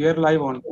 We are live on.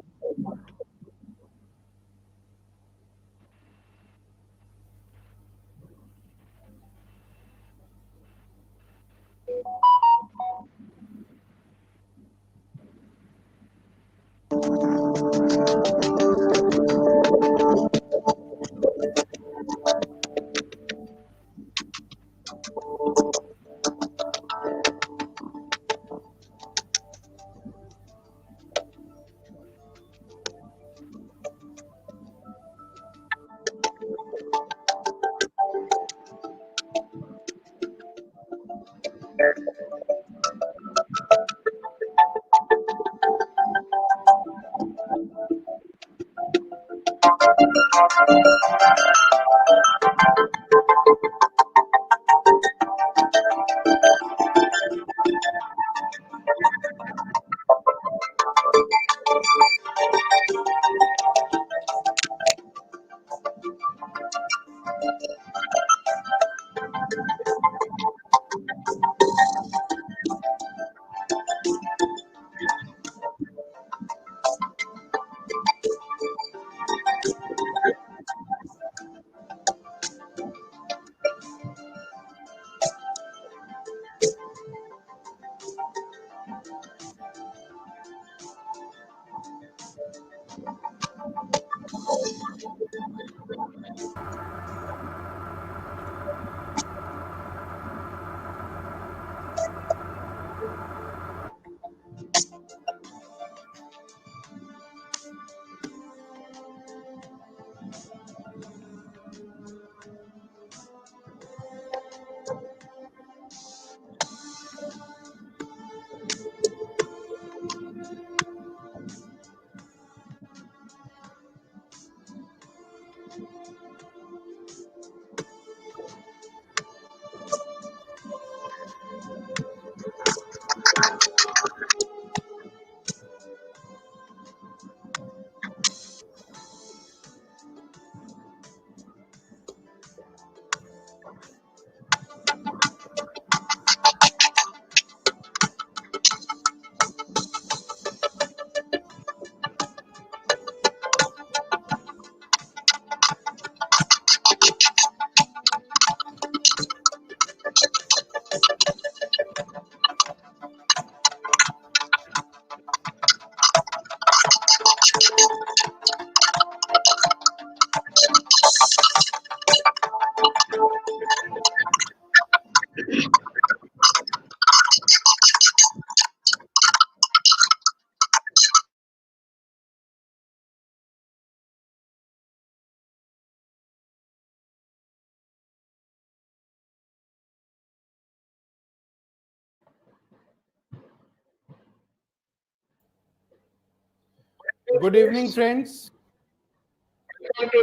Good evening, friends.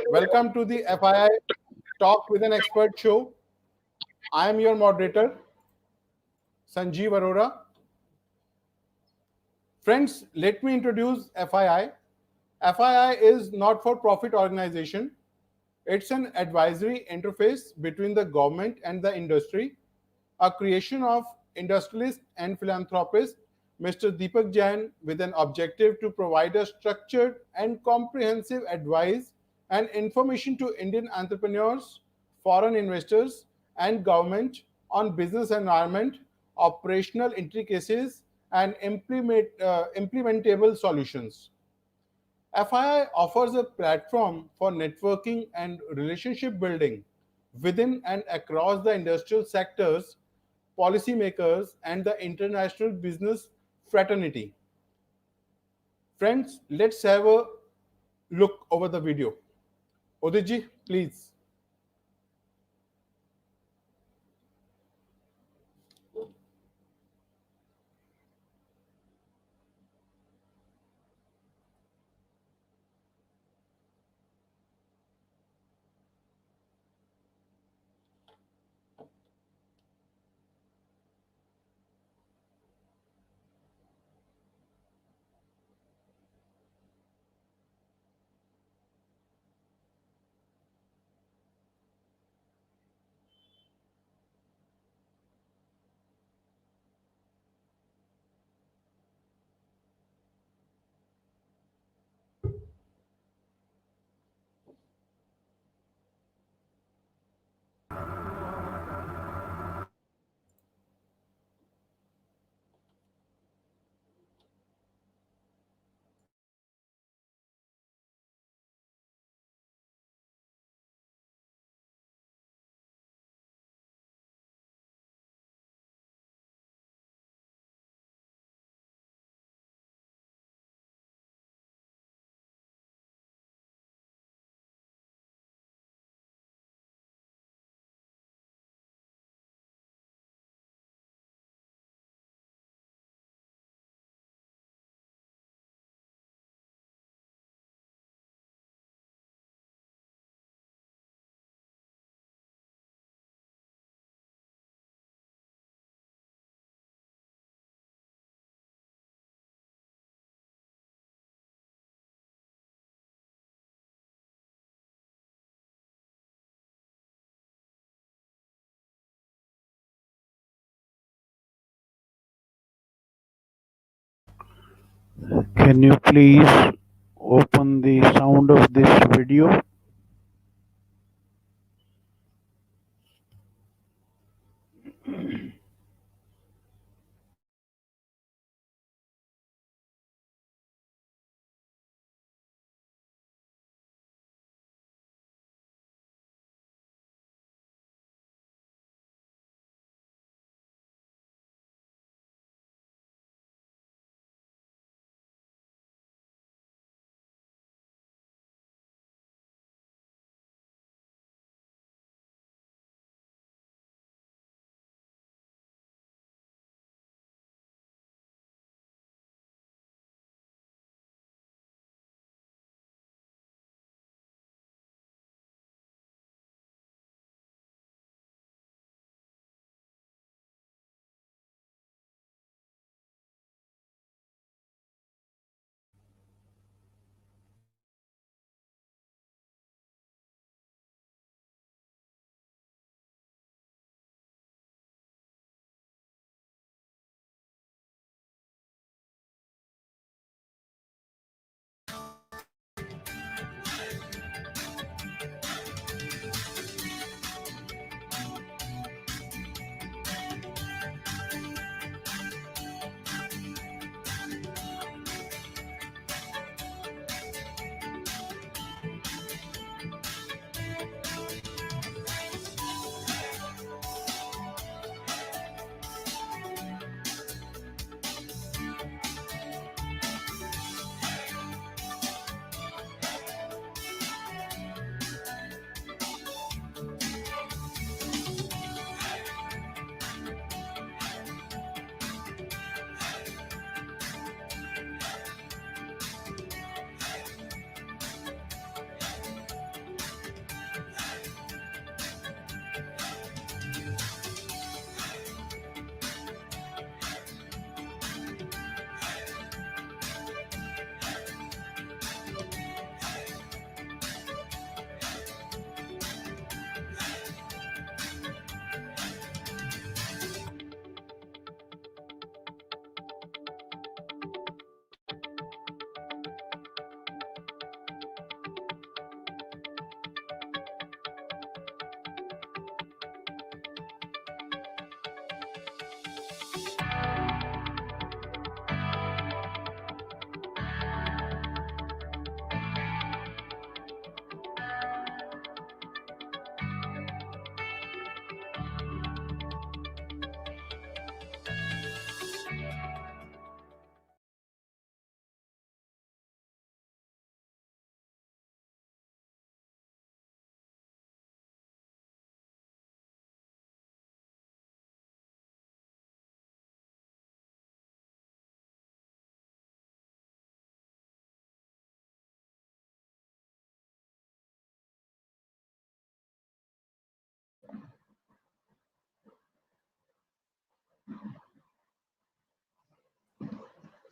Welcome to the FII Talk with an Expert show. I am your moderator, Sanjeev Arora. Friends, let me introduce FII. FII is not for profit organization. It's an advisory interface between the government and the industry, a creation of industrialist and philanthropist Mr. Deepak Jain with an objective to provide a structured and comprehensive advice and information to Indian entrepreneurs, foreign investors, and government on business environment, operational intricacies, and implementable solutions. FII offers a platform for networking and relationship building within and across the industrial sectors, policymakers, and the international business fraternity. Friends, let's have a look over the video. Uditji, please. Can you please open the sound of this video?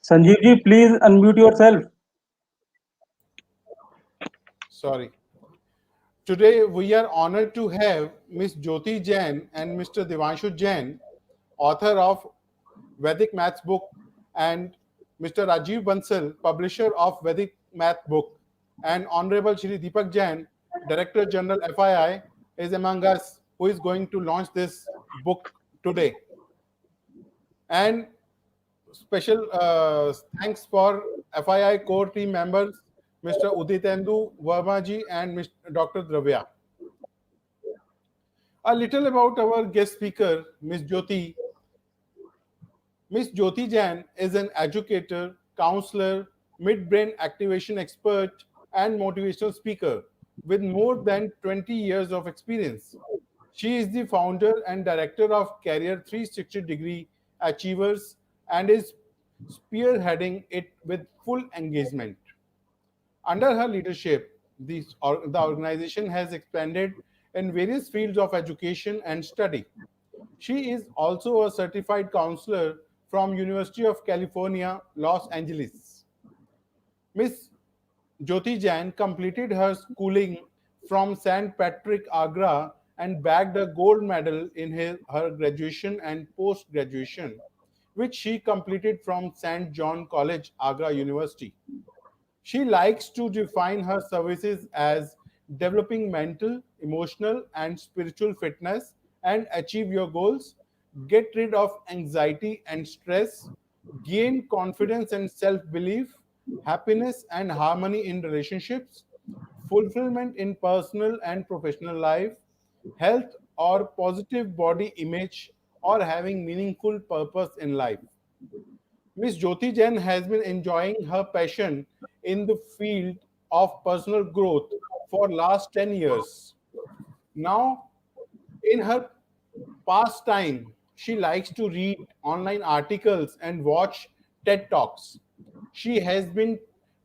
Sanjeev ji, please unmute yourself. Sorry. Today, we are honored to have Ms. Jyoti Jain and Mr. Devanshu Jain, author of Vedic Maths book, and Mr. Rajiv Bansal, publisher of Vedic Math book, and Honorable Shri Deepak Jain, Director General FII, is among us who is going to launch this book today. And special thanks for FII core team members, Mr. Uditendu Verma and Mr. Dr. Dravya. A little about our guest speaker, Ms. Jyoti. Ms. Jyoti Jain is an educator, counselor, mid-brain activation expert, and motivational speaker with more than 20 years of experience. She is the founder and director of Career 360-Degree Achievers and is spearheading it with full engagement. Under her leadership, the organization has expanded in various fields of education and study. She is also a certified counselor from University of California, Los Angeles. Miss Jyoti Jain completed her schooling from St. Patrick, Agra, and bagged a gold medal in her graduation and post graduation which she completed from St. John College, Agra University. She likes to define her services as developing mental, emotional, and spiritual fitness and achieve your goals, get rid of anxiety and stress, gain confidence and self belief, happiness and harmony in relationships, fulfillment in personal and professional life, health or positive body image, or having meaningful purpose in life. Miss Jyoti Jain has been enjoying her passion in the field of personal growth for last 10 years. Now, in her pastime, she likes to read online articles and watch TED Talks. She has been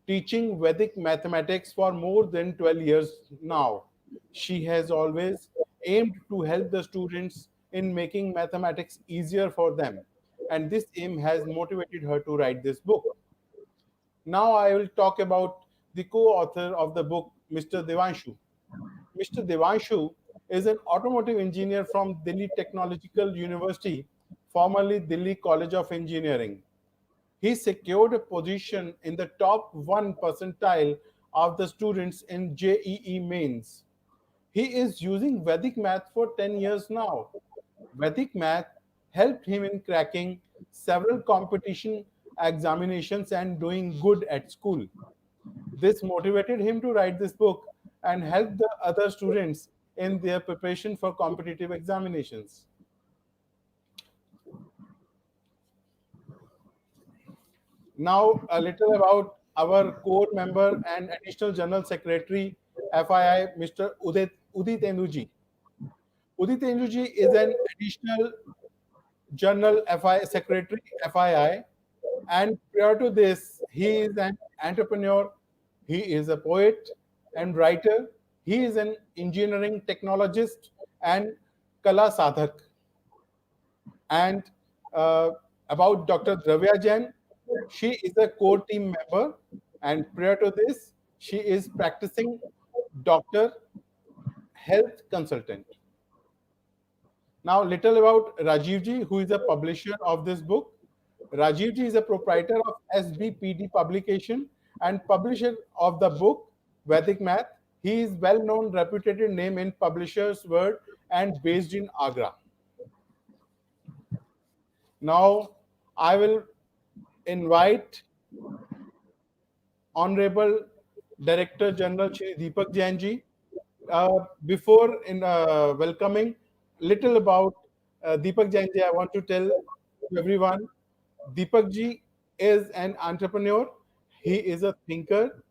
teaching Vedic mathematics for more than 12 years now. She has always aimed to help the students in making mathematics easier for them, and this aim has motivated her to write this book. Now I will talk about the co-author of the book, Mr. Devanshu. Mr. Devanshu is an automotive engineer from Delhi Technological University, formerly Delhi College of Engineering. He secured a position in the top 1 percentile of the students in JEE mains. He is using Vedic math for 10 years now. Vedic math helped him in cracking several competition examinations and doing good at school. This motivated him to write this book and help the other students in their preparation for competitive examinations. Now, a little about our core member and additional general secretary, FII, Mr. Udit Enduji. Udit Enduji is an additional general FI secretary, FII, and prior to this, he is an entrepreneur, he is a poet and writer, he is an engineering technologist and Kala Sadhak. And uh, about Dr. Dravya Jain, she is a core team member, and prior to this, she is practicing doctor, health consultant. Now, little about Rajiv ji, who is a publisher of this book. Rajiv ji is a proprietor of SBPD publication and publisher of the book Vedic Math. He is well-known, reputed name in publishers' world and based in Agra. Now, I will invite Honorable Director General Shri Deepak Jain ji. Before in welcoming, little about Deepak Jain ji, I want to tell everyone, Deepak ji is an entrepreneur. He is a thinker.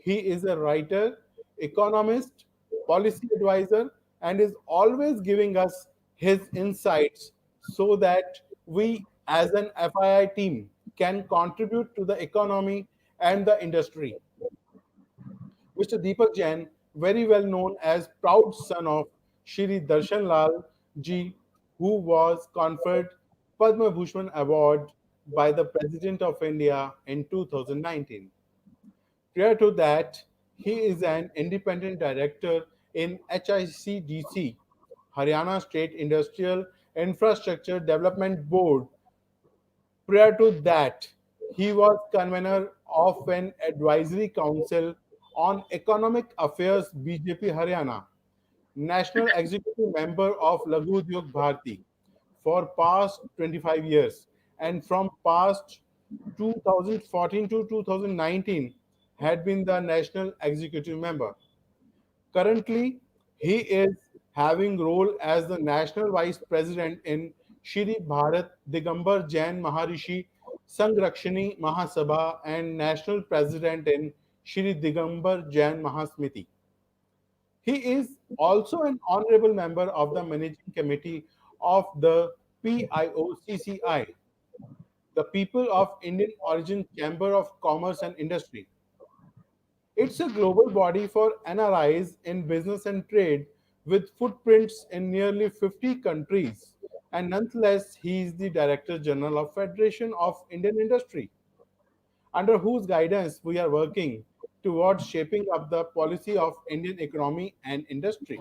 He is a writer, economist, policy advisor, and is always giving us his insights so that we, as an FII team, can contribute to the economy and the industry. Mr. Deepak Jain, very well known as proud son of Shri Darshan Lal ji, who was conferred Padma Bhushan Award by the President of India in 2019. Prior to that, he is an independent director in HICDC, Haryana State Industrial Infrastructure Development Board. Prior to that, he was convener of an advisory council on economic affairs BJP Haryana, national executive member of Laghu Udyog Bharati for past 25 years, and from past 2014 to 2019 had been the national executive member. Currently, he is having role as the national vice president in Shri Bharat Digambar Jain Maharishi Sangrakshani Mahasabha and national president in Shri Digambar Jain Mahasmiti. He is also an honorable member of the managing committee of the PIOCCI, the People of Indian Origin Chamber of Commerce and Industry. It's a global body for NRIs in business and trade with footprints in nearly 50 countries. And nonetheless, he is the Director General of Federation of Indian Industry, under whose guidance we are working towards shaping up the policy of Indian economy and industry.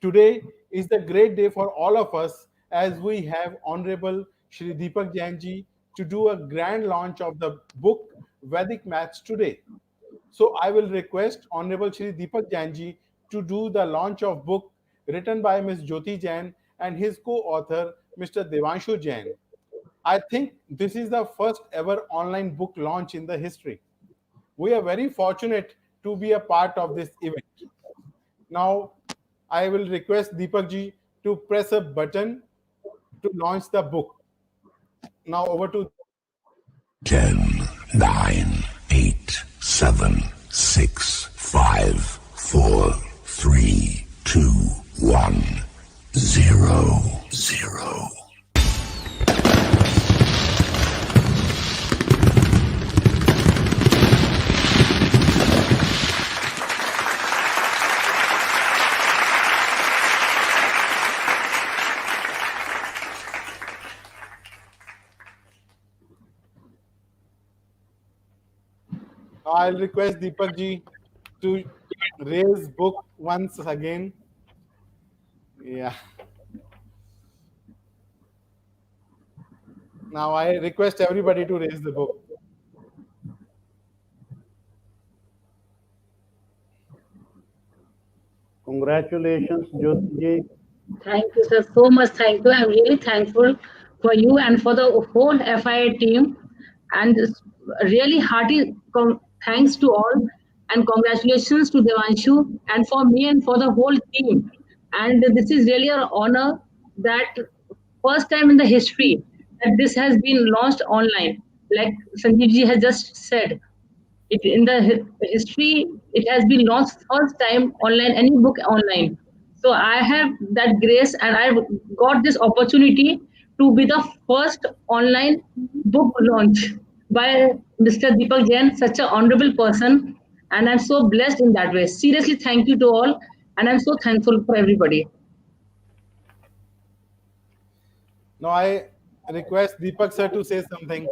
Today is the great day for all of us as we have Honorable Shri Deepak Jain ji to do a grand launch of the book Vedic Maths today. So I will request Honorable Shri Deepak Jain ji to do the launch of book written by Ms. Jyoti Jain and his co-author Mr. Devanshu Jain. I think this is the first ever online book launch in the history. We are very fortunate to be a part of this event. Now, I will request Deepak ji to press a button to launch the book. Now, over to 10, 9, 8, 7, 6, 5, 4, 3, 2, 1, 0, 0. I'll request Deepak ji to raise book once again. Yeah. Now I request everybody to raise the book. Congratulations, Jyoti ji. Thank you, sir. So much thank you. I'm really thankful for you and for the whole FIA team. And really hearty thanks to all. And congratulations to Devanshu and for me and for the whole team. And this is really an honor that first time in the history that this has been launched online. Like Sanjeev ji has just said, it in the history it has been launched first time online, any book online. So I have that grace and I got this opportunity to be the first online book launch by Mr. Deepak Jain, such an honorable person, and I'm so blessed in that way. Seriously, thank you to all, and I'm so thankful for everybody. Now I request Deepak sir to say something.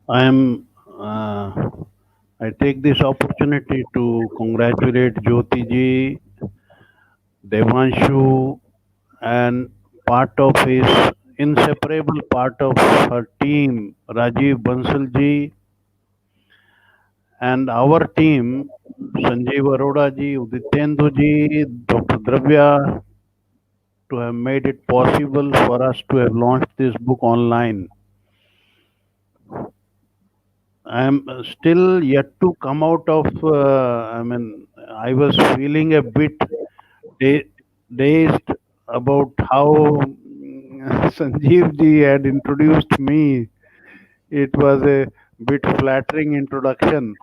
I take this opportunity to congratulate Jyoti ji, Devanshu, and part of his inseparable part of her team, Rajiv Bansal ji, and our team, Sanjeev Arora ji, Uditendu ji, Dr. Dravya, to have made it possible for us to have launched this book online. I am still yet to come out of, I was feeling a bit dazed about how Sanjeev ji had introduced me. It was a bit flattering introduction.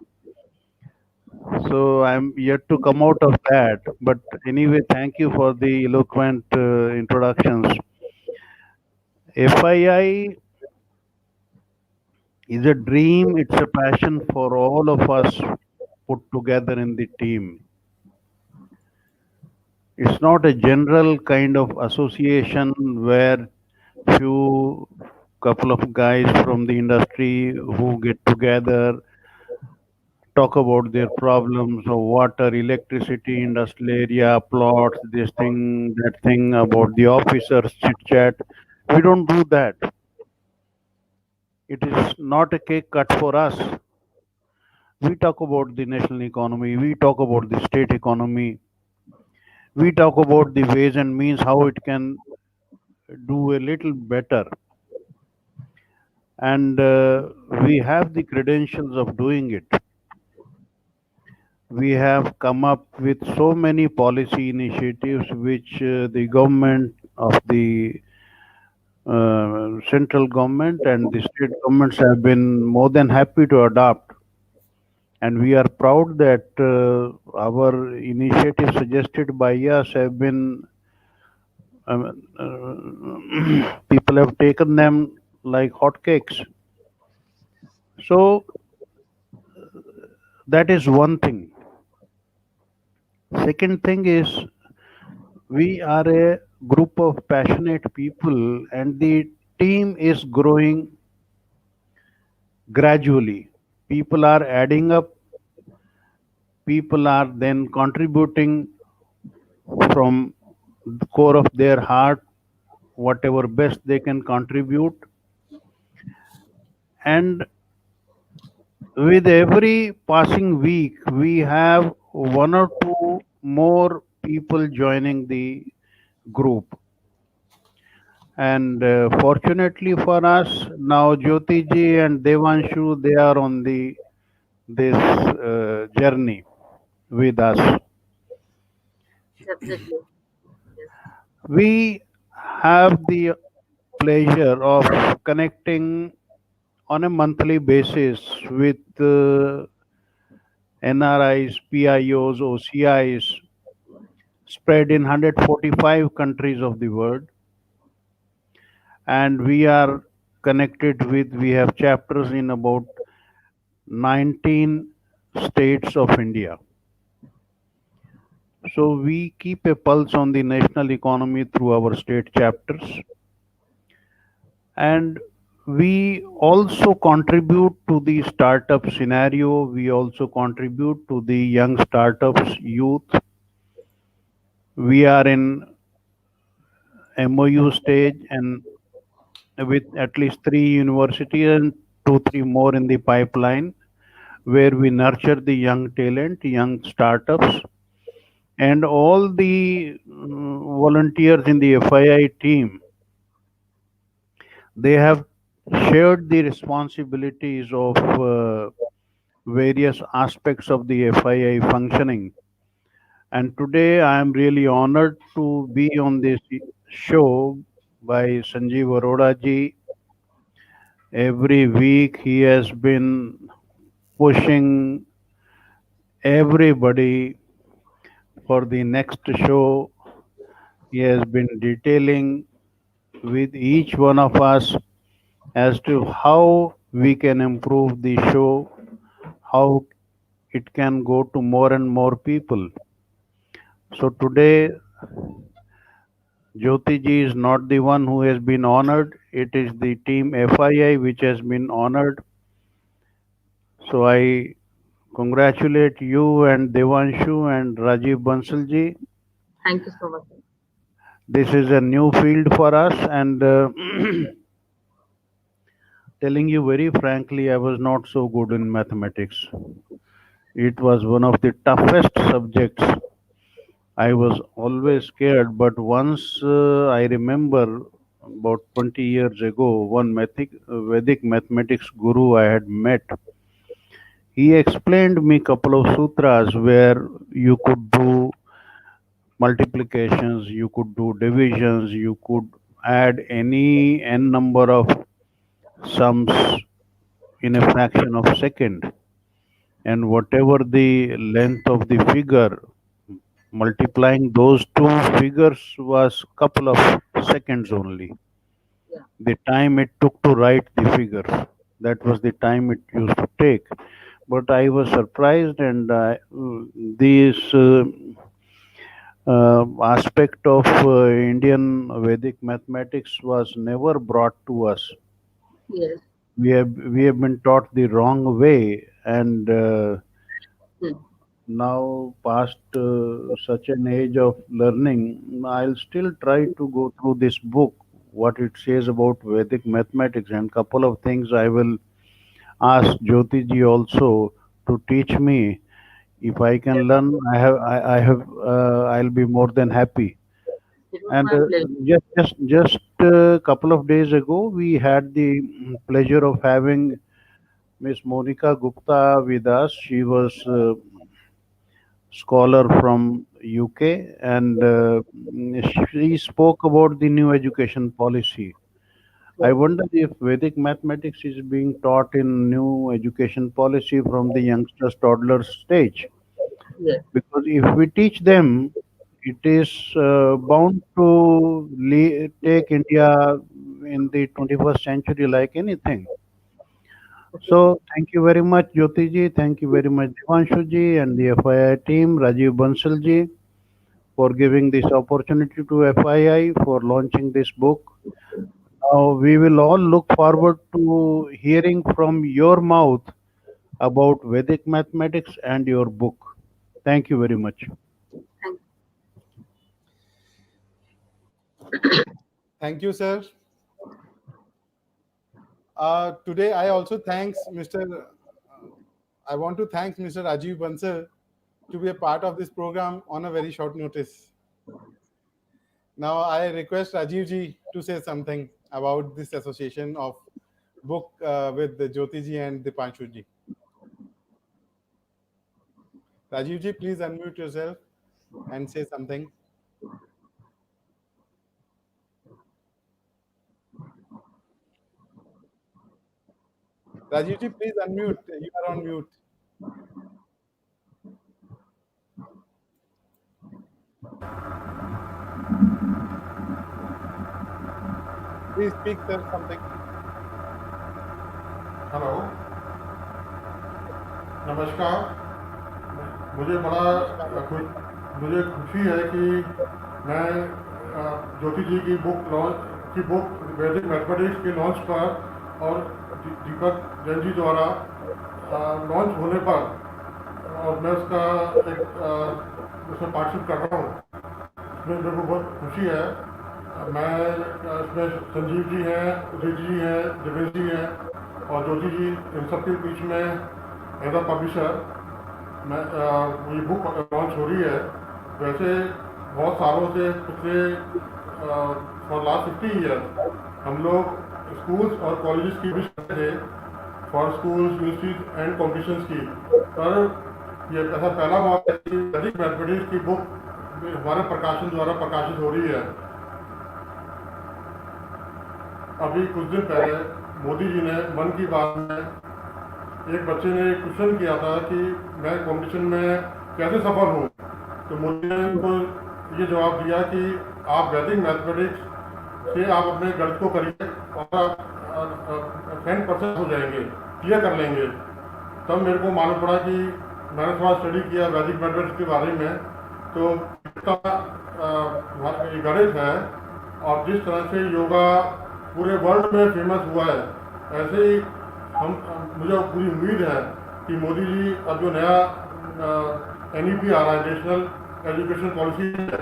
So I'm yet to come out of that. But anyway, thank you for the eloquent introductions. FII is a dream, it's a passion for all of us put together in the team. It's not a general kind of association where few couple of guys from the industry who get together talk about their problems of water, electricity, industrial area, plots, this thing, that thing, about the officers chit chat. We don't do that. It is not a cake cut for us. We talk about the national economy, we talk about the state economy, we talk about the ways and means how it can do a little better. And we have the credentials of doing it. We have come up with so many policy initiatives which the government of the central government and the state governments have been more than happy to adopt. And we are proud that our initiatives suggested by us have been, people have taken them like hotcakes. So that is one thing. Second thing is, we are a group of passionate people and the team is growing gradually. People are adding up, people are then contributing from the core of their heart whatever best they can contribute. And with every passing week, we have one or two more people joining the group. And fortunately for us, now Jyoti ji and Devanshu, they are on this journey with us. Definitely. Yes. We have the pleasure of connecting on a monthly basis with NRIs, PIOs, OCIs spread in 145 countries of the world. And we are connected with, we have chapters in about 19 states of India. So we keep a pulse on the national economy through our state chapters. And we also contribute to the startup scenario. We also contribute to the young startups, youth. We are in MOU stage and with at least 3 universities and 2, 3 more in the pipeline, where we nurture the young talent, young startups, and all the volunteers in the FII team. They have shared the responsibilities of various aspects of the FII functioning. And today I am really honored to be on this show by Sanjeev Arora ji. Every week he has been pushing everybody for the next show. He has been detailing with each one of us as to how we can improve the show, how it can go to more and more people. So today, Jyoti ji is not the one who has been honored. It is the team FII which has been honored. So I congratulate you and Devanshu and Rajiv Bansal ji. Thank you so much. This is a new field for us, and telling you very frankly, I was not so good in mathematics. It was one of the toughest subjects. I was always scared, but once I remember about 20 years ago, one Vedic mathematics guru I had met, he explained me couple of sutras where you could do multiplications, you could do divisions, you could add any n number of sums in a fraction of a second, and whatever the length of the figure, multiplying those two figures was couple of seconds only. Yeah. The time it took to write the figures, that was the time it used to take. But I was surprised, and this aspect of Indian Vedic mathematics was never brought to us. Yes. We have been taught the wrong way, and Hmm. now past such an age of learning, I'll still try to go through this book, what it says about Vedic mathematics, and couple of things I will ask Jyoti ji also to teach me. If I can learn, I'll be more than happy. It was And my pleasure. just a couple of days ago, we had the pleasure of having Miss Monica Gupta with us. She was scholar from UK, and she spoke about the new education policy. I Yes. wonder if Vedic mathematics is being taught in new education policy from the youngsters toddler stage. Yes. Because if we teach them, it is bound to take India in the 21st century like anything. Okay. So thank you very much, Jyoti ji. Thank you very much, Devanshu ji and the FII team, Rajiv Bansal ji, for giving this opportunity to FII for launching this book. Now we will all look forward to hearing from your mouth about Vedic mathematics and your book. Thank you very much. Thank you, sir. Today, I want to thank Mr. Rajiv Bansal to be a part of this program on a very short notice. Now, I request Rajiv ji to say something about this association of book with Jyoti ji and Dipanshu ji. Rajiv ji, please unmute yourself and say something. Rajiv ji, please unmute. You are on mute. Please speak, sir, something. Hello, नमस्कार। मुझे खुशी है कि मैं ज्योति जी की book वैदिक mathematics के launch पर और दीपक जैन जी द्वारा लॉन्च होने पर और मैं उसमें पार्टिसिपेट कर रहा हूँ। इसमें मेरे को बहुत खुशी है। मैं इसमें संजीव जी हैं, उदित जी हैं, देवेश जी हैं और ज्योति जी, इन सबके बीच में एज अ पब्लिशर मैं ये बुक लॉन्च हो रही है। वैसे बहुत सालों से पिछले फॉर लास्ट 50 ईयर्स हम लोग स्कूल्स और कॉलेजेस की भी थे for schools, universities and competitions की, पर ये ऐसा पहला मौका है कि वैदिक मैथमेटिक्स की बुक हमारे प्रकाशन द्वारा प्रकाशित हो रही है। अभी कुछ दिन पहले मोदी जी ने मन की बात में एक बच्चे ने क्वेश्चन किया था कि मैं कंपटीशन में कैसे सफल हूँ, तो मोदी ने उनको ये जवाब दिया कि आप वैदिक मैथमेटिक्स से आप अपने गणित को करिए और 10% हो जाएंगे, क्लियर कर लेंगे। तब मेरे को मालूम पड़ा कि मैंने थोड़ा स्टडी किया वैदिक मैथमेटिक्स के बारे में, तो गणित है और जिस तरह से योगा पूरे वर्ल्ड में फेमस हुआ है, ऐसे ही मुझे पूरी उम्मीद है कि मोदी जी अब जो नया NEP आ रहा है, नेशनल एजुकेशन पॉलिसी है,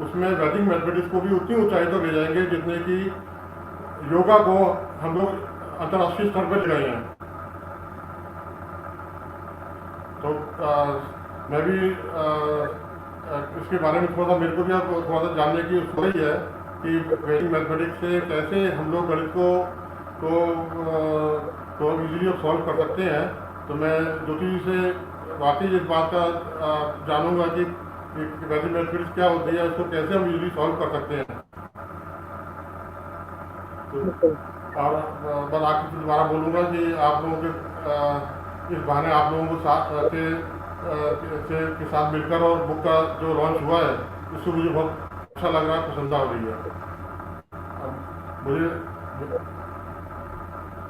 उसमें वैदिक मैथमेटिक्स को भी उतनी ऊंचाई तक ले जाएंगे जितने कि योगा को हम लोग अंतर्राष्ट्रीय स्तर पर ले गए हैं। तो मैं भी इसके बारे में थोड़ा सा मेरे को भी अब थोड़ा सा जानने की उत्सुकता ही है कि वैदिक मैथमेटिक्स से कैसे हम लोग गणित को इजीली सॉल्व कर सकते हैं। तो मैं ज्योति जी से वाकई इस बात का जानूंगा कि वैदिक मैथमेटिक्स क्या होती है, उसको कैसे हम इजीली सॉल्व कर सकते हैं। तो और बस आखिर से दोबारा बोलूँगा कि आप लोगों के इस बहाने आप लोगों को के साथ मिलकर और बुक का जो लॉन्च हुआ है उसको मुझे बहुत अच्छा लग रहा है, प्रसन्नता हो रही है। मुझे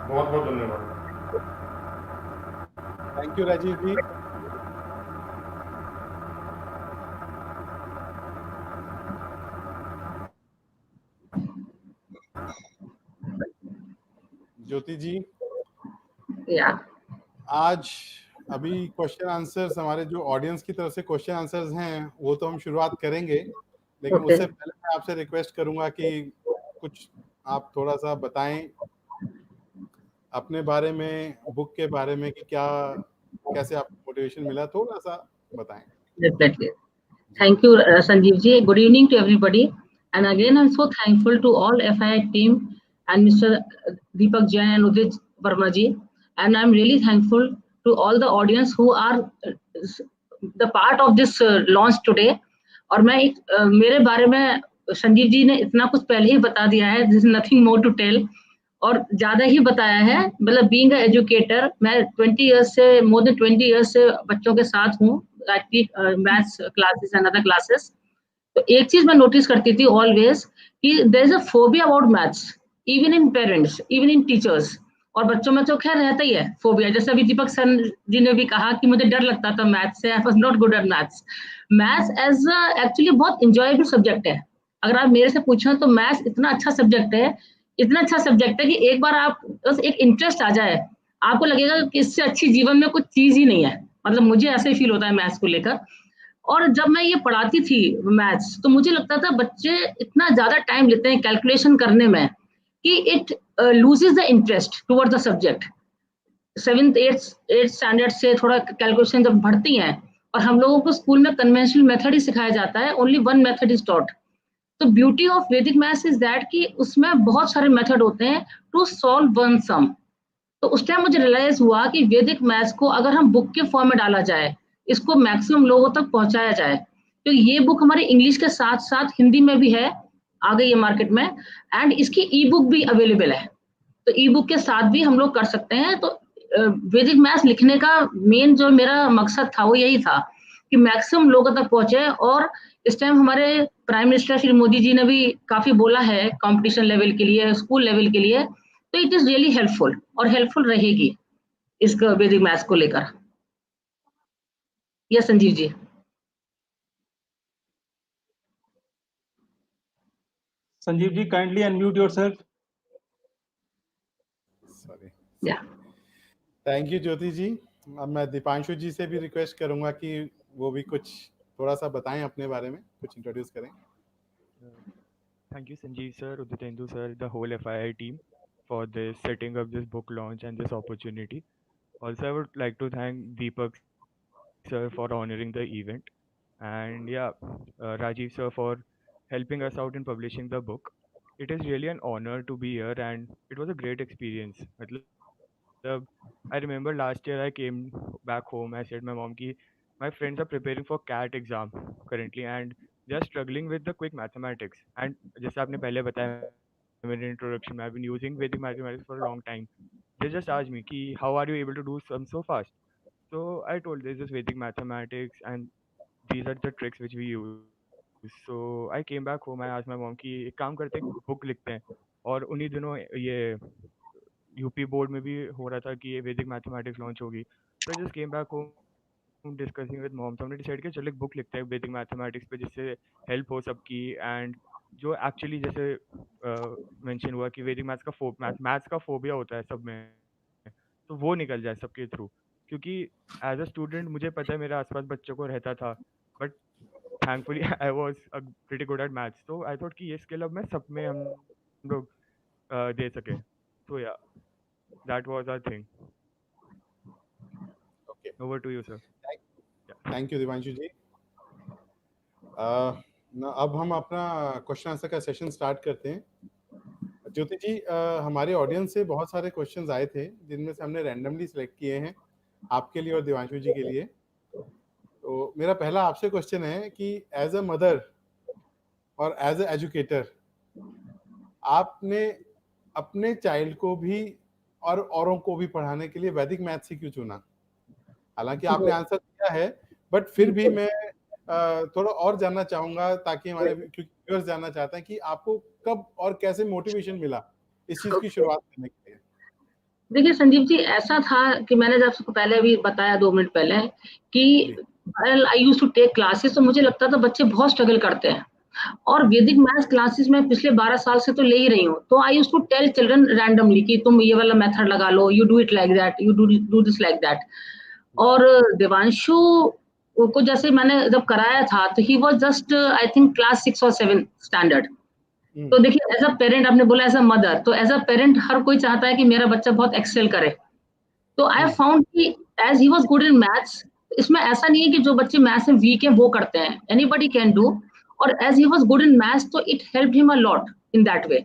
बहुत बहुत धन्यवाद। थैंक यू राजीव जी। ज्योति जी, आज अभी क्वेश्चन आंसर्स, हमारे जो ऑडियंस की तरफ से क्वेश्चन आंसर्स हैं वो तो हम शुरुआत करेंगे, लेकिन उससे पहले मैं आपसे रिक्वेस्ट करूंगा कि कुछ आप थोड़ा सा बताएं अपने बारे में, बुक के बारे में, कि क्या कैसे आपको मोटिवेशन मिला, थोड़ा सा बताएं। Definitely. Thank you, Sanjeev ji. Good evening to everybody. And again, I'm so thankful to all FII team and Mr. Deepak Jain and Udit Verma ji. And I'm really thankful to all the audience who are the part of this launch today. और मैं मेरे बारे में संजीव जी ने इतना कुछ पहले ही बता दिया है, this is nothing more to tell, और ज्यादा ही बताया है। मतलब बीइंग एजुकेटर, मैं more than 20 years से बच्चों के साथ हूँ, maths classes and other classes. तो एक चीज मैं नोटिस करती थी ऑलवेज कि there is a phobia about maths, even in parents, even in teachers, और बच्चों में तो खैर रहता ही है फोबिया। जैसे अभी दीपक सर जी ने भी कहा कि मुझे डर लगता था मैथ्स से, I was not good at maths. Maths as actually बहुत इंजॉयबल सब्जेक्ट है। अगर आप मेरे से पूछें तो मैथ्स इतना अच्छा सब्जेक्ट है, इतना अच्छा सब्जेक्ट है कि एक बार आप बस एक इंटरेस्ट आ जाए, आपको लगेगा कि इससे अच्छी जीवन में कुछ चीज ही नहीं है। मतलब मुझे ऐसे ही फील होता है मैथ्स को लेकर। और जब मैं ये पढ़ाती थी मैथ्स, तो मुझे लगता था बच्चे इतना ज्यादा टाइम लेते हैं कैलकुलेशन करने में कि it loses the interest toward the subject. 7th 8th standard से थोड़ा कैलकुलेशन जब बढ़ती हैं, और हम लोगों को स्कूल में कन्वेंशनल मेथड ही सिखाया जाता है, only one method is taught. तो ब्यूटी ऑफ वैदिक मैथ्स इज दैट कि उसमें बहुत सारे मेथड होते हैं टू सॉल्व वन सम। तो उस टाइम मुझे रियलाइज हुआ कि वैदिक मैथ्स को अगर हम बुक के फॉर्म में डाला जाए, इसको मैक्सिमम लोगों तक पहुंचाया जाए, तो ये बुक हमारी इंग्लिश के साथ साथ हिंदी में भी है, आ गई है मार्केट में, एंड इसकी ई बुक भी अवेलेबल है। तो ई बुक के साथ भी हम लोग कर सकते हैं। तो वैदिक मैथ्स लिखने का मेन जो मेरा मकसद था वो यही था कि मैक्सिमम लोगों तक पहुंचे। और इस टाइम हमारे प्राइम मिनिस्टर श्री मोदी जी ने भी काफी बोला है कंपटीशन लेवल के लिए, स्कूल लेवल के लिए, तो इट इज रियली हेल्पफुल और हेल्पफुल रहेगी इसका वैदिक मैथ्स को लेकर। Yes Sanjeev ji. Sanjeev ji, kindly unmute yourself. Sorry, या थैंक यू ज्योति जी। अब मैं दीपांशु जी से भी रिक्वेस्ट करूंगा कि वो भी कुछ थोड़ा सा बताएं अपने बारे में, कुछ इंट्रोड्यूस करें। Thank you, Sanjeev sir, Uditendu sir, the whole FII team for this setting up this book launch and this opportunity. Also, I would like to thank Deepak sir for honoring the event, and Rajiv sir for helping us out in publishing the book. It is really an honor to be here, and it was a great experience. मतलब, I remember last year I came back home. I said my mom ki my friends are preparing for CAT exam currently and they are struggling with the quick mathematics. And जैसे आपने पहले बताया मेरे introduction में, I've been using Vedic mathematics for a long time. They just asked me कि how are you able to do some so fast? So I told this is Vedic mathematics and these are the tricks which we use. So I came back home. I asked my mom कि एक काम करते हैं, book लिखते हैं. और उन्हीं दिनों ये यूपी बोर्ड में भी हो रहा था कि ये वैदिक मैथमेटिक्स लॉन्च होगी। तो just came back home discussing with mom, तो हमने डिसाइड किया चलो एक बुक लिखते हैं वैदिक मैथमेटिक्स पे जिससे हेल्प हो सबकी। एंड जो एक्चुअली जैसे मेंशन हुआ कि वैदिक मैथ्स का फोबिया होता है सब में, तो वो निकल जाए सबके थ्रू। क्योंकि एज अ स्टूडेंट मुझे पता है मेरे आसपास बच्चों को रहता था, but thankfully I was pretty good at maths. तो आई थॉट कि ये स्किल अब मैं सब में हम लोग दे सके। तो या that was our thing. Okay. Over to you, sir. Thank you Deepanshu ji. अब हम अपना क्वेश्चन आंसर का सेशन स्टार्ट करते हैं। ज्योति जी, हमारे ऑडियंस से बहुत सारे क्वेश्चंस आए थे जिनमें से हमने रैंडमली सिलेक्ट किए हैं आपके लिए और दीपांशु जी के लिए। तो मेरा पहला आपसे क्वेश्चन है कि एज अ मदर और एज अ एजुकेटर आपने अपने चाइल्ड को भी और औरों को भी पढ़ाने के लिए वैदिक मैथ्स ही क्यों चुना? हालांकि आपने आंसर दिया है, बट फिर भी मैं थोड़ा और जानना चाहूंगा ताकि हमारे व्यूअर्स जानना चाहते हैं कि आपको कब और कैसे मोटिवेशन मिला इस चीज की शुरुआत करने के लिए। देखिए संदीप जी, ऐसा था कि मैंने जब आपको पहले भी बताया 2 मिनट पहले कि I used to take classes, तो मुझे लगता था बच्चे बहुत स्ट्रगल करते हैं, और वैदिक मैथ्स क्लासेस में पिछले 12 साल से तो ले ही रही हूँ। तो I used to tell children randomly कि तुम ये वाला मेथड लगा लो, you do it like that, you do this like that. और देवांशु को जैसे मैंने जब कराया था तो he was just I think class 6 और 7 स्टैंडर्ड। तो देखिए एज अ पेरेंट, आपने बोला एज अ मदर, तो एज अ पेरेंट हर कोई चाहता है कि मेरा बच्चा बहुत एक्सेल करे। तो आई फाउंड कि as he was good in maths, इसमें ऐसा नहीं है कि जो बच्चे मैथ्स में वीक है वो करते हैं, एनीबॉडी कैन डू। और as he was good in maths तो it helped him a lot in that way.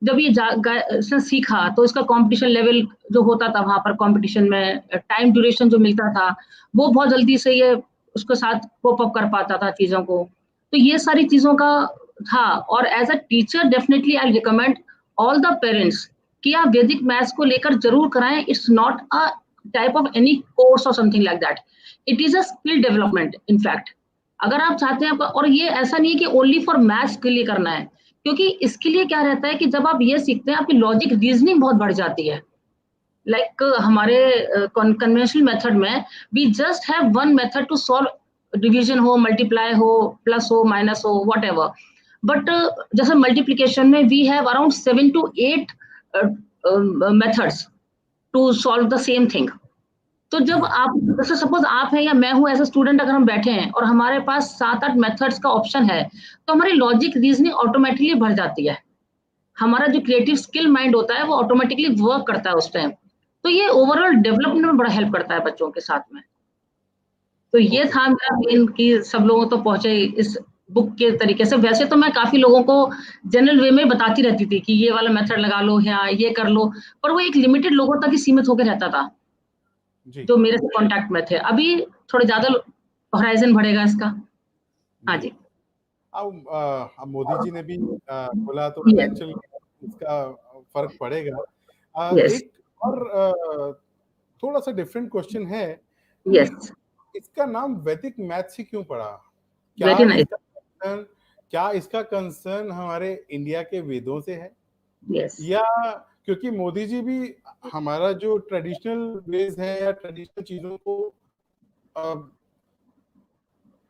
जब ये इसने सीखा तो इसका कंपटीशन लेवल जो होता था वहां पर कंपटीशन में टाइम ड्यूरेशन जो मिलता था वो बहुत जल्दी से ये उसके साथ कोप अप कर पाता था चीजों को। तो ये सारी चीजों का था। और as a teacher definitely I recommend all the parents कि आप वैदिक मैथ्स को लेकर जरूर कराएं। It's not a type of any course और something like that, it is a skill development in fact. अगर आप चाहते हैं, और ये ऐसा नहीं है कि ओनली फॉर मैथ्स के लिए करना है, क्योंकि इसके लिए क्या रहता है कि जब आप ये सीखते हैं आपकी लॉजिक रीजनिंग बहुत बढ़ जाती है। लाइक हमारे कन्वेंशनल मेथड में we just have one method to solve, division हो, मल्टीप्लाई हो, प्लस हो, माइनस हो, व्हाटएवर। बट जैसे मल्टीप्लिकेशन में we have around 7 to 8 methods to solve the same thing. तो जब आप जैसे सपोज आप हैं या मैं हूं एज ए स्टूडेंट, अगर हम बैठे हैं और हमारे पास 7-8 मेथड्स का ऑप्शन है, तो हमारी लॉजिक रीजनिंग ऑटोमेटिकली बढ़ जाती है। हमारा जो क्रिएटिव स्किल माइंड होता है वो ऑटोमेटिकली वर्क करता है उस टाइम। तो ये ओवरऑल डेवलपमेंट में बड़ा हेल्प करता है बच्चों के साथ में। तो ये Okay. था मेरा मेन कि सब लोगों तो पहुंचे इस बुक के तरीके से। वैसे तो मैं काफी लोगों को जनरल वे में बताती रहती थी कि ये वाला मेथड लगा लो या ये कर लो, पर वो एक लिमिटेड लोगों तक ही सीमित होकर रहता था जी जो मेरे से कांटेक्ट में थे। अभी थोड़े ज्यादा होराइजन बढ़ेगा इसका। हाँ जी। अब मोदी जी ने भी बोला तो Yes. नेचुरली इसका फर्क पड़ेगा। Yes. एक और थोड़ा सा डिफरेंट क्वेश्चन है कि Yes. इसका नाम वैदिक मैथ से क्यों पड़ा? Very nice. क्या इसका कंसर्न हमारे इंडिया के वेदों से है, Yes. या क्योंकि मोदी जी भी हमारा जो ट्रेडिशनल वेज है या ट्रेडिशनल चीजों को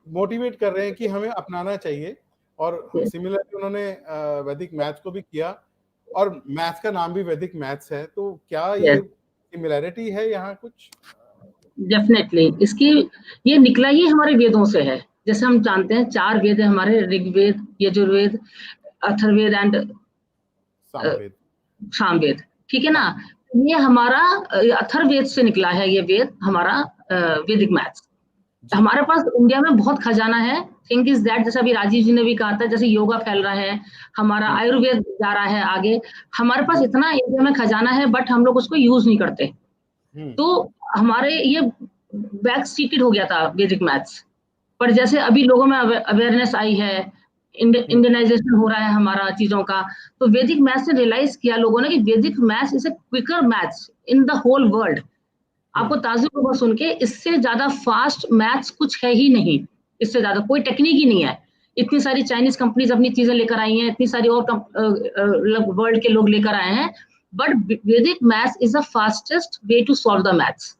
मोटिवेट कर रहे हैं कि हमें अपनाना चाहिए, और Yes. सिमिलरली उन्होंने वैदिक मैथ्स को भी किया और मैथ्स का नाम भी वैदिक मैथ्स है, तो क्या ये Yes. सिमिलैरिटी है यहाँ कुछ? डेफिनेटली इसकी ये निकला ही हमारे वेदों से है। जैसे हम जानते हैं 4 वेद है हमारे, ऋग्वेद, यजुर्वेद, अथर्ववेद एंड सामवेद। सामवेद, ठीक है ना। ये हमारा अथर्ववेद से निकला है ये वेद, हमारा वैदिक मैथ्स। हमारे पास इंडिया में बहुत खजाना है। थिंक इज दैट, जैसे अभी राजीव जी ने भी कहा था, जैसे योगा फैल रहा है, हमारा आयुर्वेद जा रहा है आगे, हमारे पास इतना इंडिया में खजाना है, बट हम लोग उसको यूज नहीं करते। तो हमारे ये बैक सीटेड हो गया था वैदिक मैथ्स, पर जैसे अभी लोगों में अवेयरनेस आई है, इंडियनाइजेशन हो रहा है हमारा चीजों का, तो वैदिक मैथ्स ने रियलाइज किया लोगों ने कि Vedic maths is a quicker maths in the whole world. आपको ताजुब होगा सुन के, इससे ज्यादा फास्ट मैथ्स कुछ है ही नहीं, इससे ज्यादा कोई टेक्निक ही नहीं है। इतनी सारी चाइनीज कंपनीज अपनी चीजें लेकर आई हैं, इतनी सारी और वर्ल्ड के लोग लेकर आए हैं, but Vedic maths is the fastest way to solve the maths.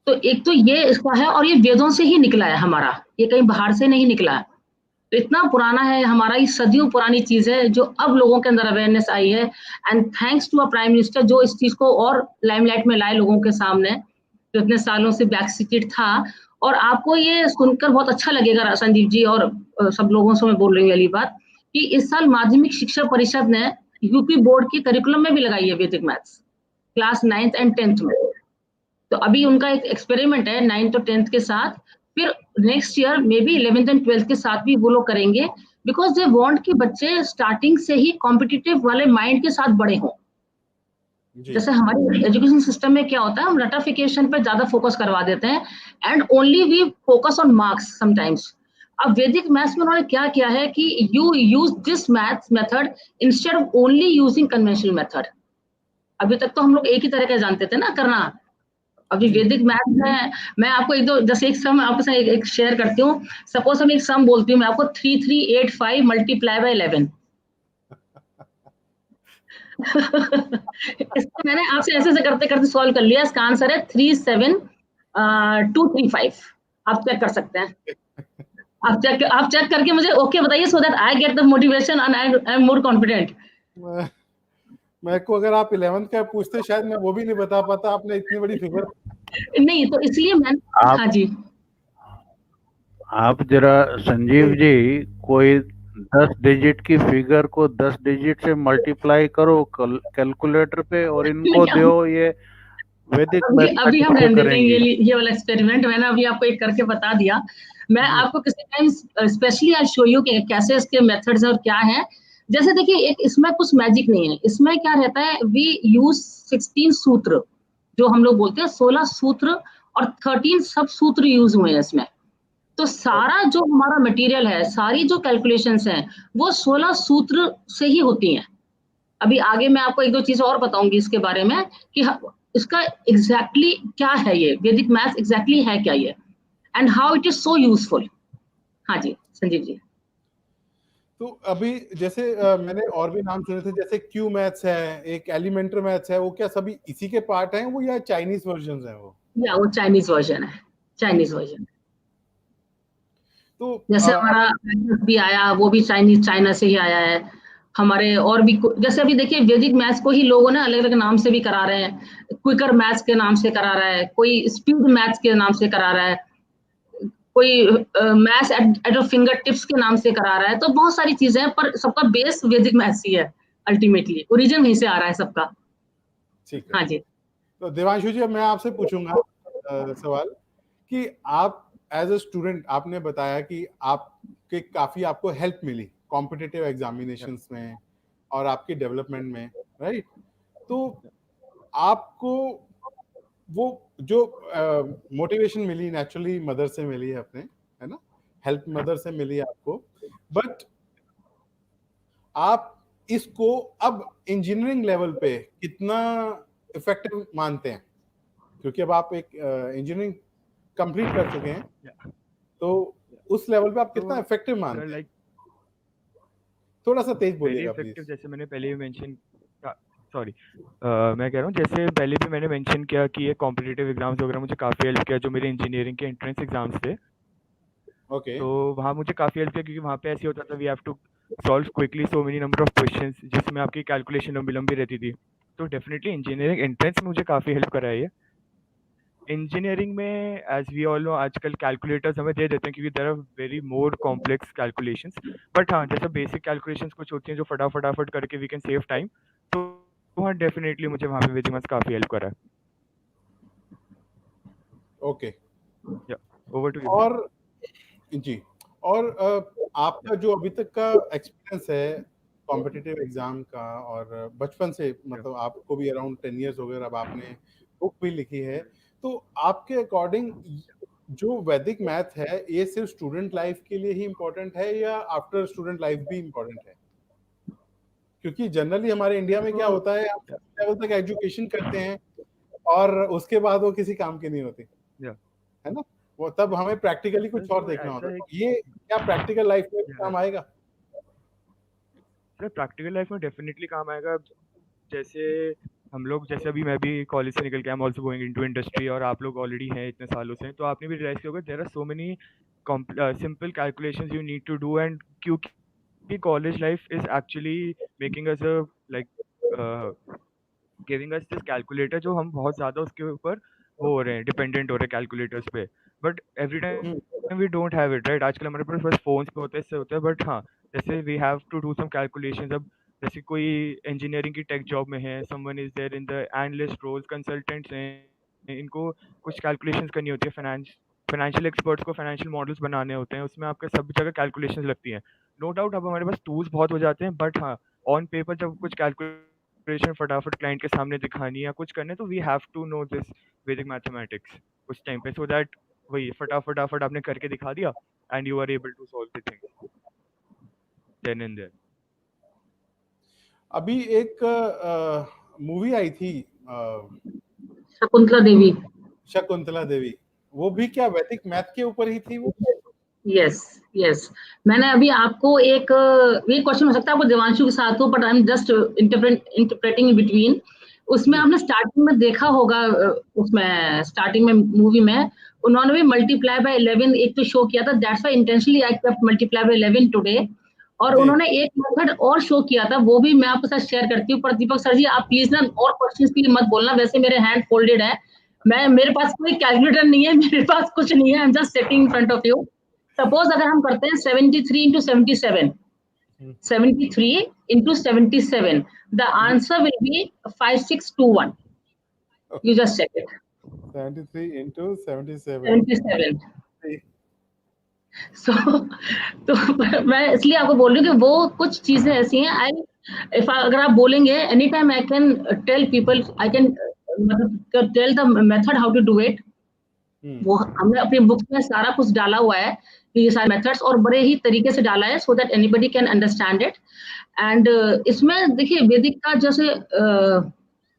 तो एक तो ये इसका है, और ये वेदों से ही निकला है हमारा, ये कहीं बाहर से नहीं निकला है। तो इतना पुराना है हमारा, ये सदियों पुरानी चीज है जो अब लोगों के अंदर अवेयरनेस आई है। And thanks to a prime minister जो इस चीज को और लाइमलाइट में लाए लोगों के सामने, जो इतने सालों से बैकसीटेड था। और आपको ये सुनकर बहुत अच्छा लगेगा संजीव जी और सब लोगों से मैं बोल रही हूँ वाली बात, कि इस साल माध्यमिक शिक्षा परिषद ने यूपी बोर्ड के करिकुलम में भी लगाई है वैदिक maths, class 9th and 10th में। तो अभी उनका एक एक्सपेरिमेंट है 9th और 10th के साथ, फिर next year may be 11th and 12th के साथ भी वो लोग करेंगे, बिकॉज दे वांट कि बच्चे स्टार्टिंग से ही कॉम्पिटिटिव वाले माइंड के साथ बड़े हों। जैसे हमारे एजुकेशन सिस्टम में क्या होता है, हम रटाफिकेशन पे ज्यादा फोकस करवा देते हैं and only we focus on marks sometimes. अब वैदिक मैथ्स में उन्होंने क्या किया है कि you use this maths method instead of only using conventional method. अभी तक तो हम लोग एक ही तरह का जानते थे ना करना। अभी वैदिक मैथ्स में मैं आपको जैसे एक सम आपके साथ एक शेयर करती हूँ। सपोज हम एक सम बोलती हूँ मैं आपको, 3385 मल्टीप्लाई बाय 11। इसको मैंने आपसे ऐसे ऐसे करते करते सॉल्व कर लिया। इसका आंसर है 37235। आप चेक कर सकते हैं। आप चेक करके मुझे ओके बताइए, so that I get the motivation and I am more confident. मैं को अगर आप 11th का पूछते शायद मैं वो भी नहीं बता पाता, आपने इतनी बड़ी फिगर। नहीं तो इसलिए मैंने हाँ जी, आप जरा संजीव जी कोई 10 डिजिट की फिगर को 10 डिजिट से मल्टीप्लाई करो कैलकुलेटर पे और इनको दो, ये वैदिक अभी हम रहने देंगे ये वाला एक्सपेरिमेंट। मैंने अभी आपको एक करके बता दिया। मैं आपको किसी time specially I show you कि कैसे इसके मेथड्स और क्या है। जैसे देखिए, एक इसमें कुछ मैजिक नहीं है। इसमें क्या रहता है, वी यूज 16 सूत्र, जो हम लोग बोलते हैं 16 सूत्र, और 13 सब सूत्र यूज हुए हैं इसमें। तो सारा जो हमारा मटेरियल है, सारी जो कैलकुलेशंस हैं, वो 16 सूत्र से ही होती हैं। अभी आगे मैं आपको एक दो चीजें और बताऊंगी इसके बारे में कि इसका एग्जैक्टली क्या है, ये वैदिक मैथ्स एग्जैक्टली है क्या ये, and how it is so useful. हाँ जी संजीव जी। तो अभी जैसे मैंने और भी नाम सुने थे, जैसे क्यू मैथ्स है, एक एलिमेंटर मैथ्स है, वो क्या सभी इसी के पार्ट हैं वो, या चाइनीज वर्जन है वो? या वो चाइनीज वर्जन है, चाइनीज वर्जन। तो जैसे हमारा भी आया, वो भी चाइना से ही आया है। हमारे और भी जैसे अभी देखिए वैदिक मैथ्स को ही लोगों ने अलग अलग नाम से भी करा रहे हैं, क्विकर मैथ्स के नाम से करा रहा है, कोई स्पीड मैथ्स के नाम से करा रहा है, कोई मैथ्स एट फिंगर टिप्स के नाम से करा रहा है। तो बहुत सारी चीजें हैं, पर सबका बेस वैदिक मैथ्स ही है, अल्टीमेटली ओरिजिन वहीं से आ रहा है सबका। ठीक है। हाँ जी। तो देवांशु जी, अब मैं आपसे पूछूंगा सवाल कि आप एज अ स्टूडेंट, आपने बताया कि आपके काफी आपको हेल्प मिली कॉम्पिटिटिव एग्जामिनेशंस में और आपकी डेवलपमेंट में, राइट? तो आपको वो जो मोटिवेशन मिली नेचुरली मदर से मिली है अपने, है ना, हेल्प मदर से मिली आपको, बट आप इसको अब इंजीनियरिंग लेवल पे कितना इफेक्टिव मानते हैं? क्योंकि अब आप एक इंजीनियरिंग कंप्लीट कर चुके हैं, तो उस लेवल पे आप कितना इफेक्टिव मानते हैं? थोड़ा सा तेज बोलिएगा प्लीज। जैसे मैंने पहले भी मेंशन, सॉरी, मैं कह रहा हूँ जैसे पहले भी मैंने मेंशन किया कि ये कॉम्पिटिटिव एग्जाम्स वगैरह मुझे काफ़ी हेल्प किया, जो मेरे इंजीनियरिंग के एंट्रेंस एग्जाम्स थे। ओके। तो वहाँ मुझे काफ़ी हेल्प किया, क्योंकि वहाँ पे ऐसे होता था we have to solve quickly so many number of questions, जिसमें आपकी कैलकुलेशन लंबी लंबी रहती थी। तो डेफिनेटली इंजीनियरिंग एंट्रेंस में मुझे काफ़ी हेल्प करा है ये। इंजीनियरिंग में एज वी ऑल नो आजकल कैलकुलेटर्स हमें दे देते हैं, क्योंकि there are very more complex calculations. But हाँ, जैसे बेसिक कैलकुलेशंस कुछ होती हैं जो फटाफट करके वी कैन सेव टाइम, तो हाँ डेफिनेटली मुझे वहाँ पे वैदिक मैथ्स काफ़ी हेल्प करा है। ओके, या ओवर टू यू। और जी, और आपका जो अभी तक का एक्सपीरियंस है कॉम्पिटिटिव एग्जाम का, और बचपन से मतलब आपको भी अराउंड 10 इयर्स हो गए, अब आपने बुक भी लिखी है, तो आपके अकॉर्डिंग जो वैदिक मैथ है ये सिर्फ स्टूडेंट लाइफ के लिए ही इम्पोर्टेंट है या आफ्टर स्टूडेंट लाइफ भी इम्पोर्टेंट है? क्योंकि जनरली हमारे इंडिया में क्या होता है, आप लेवल तक एजुकेशन करते हैं और उसके बाद वो किसी काम की नहीं होती, है ना, वो तब हमें प्रैक्टिकली कुछ और देखना होता है। ये क्या प्रैक्टिकल लाइफ में काम आएगा? सर प्रैक्टिकल लाइफ में डेफिनेटली काम आएगा। जैसे हम लोग, जैसे अभी मैं भी कॉलेज से निकल के I am also going into industry, और आप लोग ऑलरेडी हैं इतने सालों से, तो आपने भी रियलाइज किया होगा there are so many simple calculations you need to do, and क्योंकि college life is actually making us like giving us this calculator, जो हम बहुत ज़्यादा उसके ऊपर वो हो रहे हैं, डिपेंडेंट हो रहे हैं कैलकुलेटर्स पे। But every time we don't have it, right? आजकल हमारे पास बस फोन्स पे होता है, इससे होता है। बट हाँ, जैसे we have to do some calculations. अब जैसे कोई इंजीनियरिंग की टेक जॉब में है, someone is there in the analyst roles, consultants हैं, इनको कुछ कैलकुलेशंस करनी होती है, फाइनेंशियल एक्सपर्ट्स को फाइनेंशियल मॉडल्स बनाने होते हैं, उसमें आपका सब जगह कैलकुलेशंस लगती हैं। नो डाउट अब हमारे पास टूल्स बहुत हो जाते हैं, बट हाँ ऑन पेपर जब कुछ कैलकुलेशन फटाफट क्लाइंट के सामने दिखानी या कुछ करने, तो we have to know this Vedic mathematics उस टाइम पे, सो दैट वही फटाफट आपने करके दिखा दिया and you are able to solve the thing then and there. अभी एक मूवी आई थी शकुंतला देवी, वो भी क्या वैदिक मैथ के ऊपर ही थी वो? यस, मैंने अभी आपको एक ये क्वेश्चन हो सकता है आपको देवांशु के साथ हो, but I am just interpreting in between. उसमें आपने स्टार्टिंग में देखा होगा, उसमें स्टार्टिंग में मूवी में उन्होंने भी मल्टीप्लाई बाय 11 एक तो शो किया था, that's why intentionally I kept multiply by 11 today. और उन्होंने एक मेथड और शो किया था, वो भी मैं आपके साथ शेयर करती हूँ। पर दीपक सर जी आप प्लीज ना और क्वेश्चंस के लिए मत बोलना, वैसे मेरे हैंड फोल्डेड है, मेरे पास कोई कैलकुलेटर नहीं है, मेरे पास कुछ नहीं है, I am just sitting in front of you. Suppose अगर हम करते हैं 73 into 77, 73 into 77, the answer will be 5621. You just check it. 73 into 77. 77. तो मैं इसलिए आपको बोल रही हूँ कि वो कुछ चीजें ऐसी हैं, अगर आप बोलेंगे any time I can tell people, I can tell the method how to do it. वो हमने अपनी बुक में सारा कुछ डाला हुआ है, ये सारे मेथड्स, और बड़े ही तरीके से डाला है so that anybody can understand it. And इसमें देखिए वैदिक का जैसे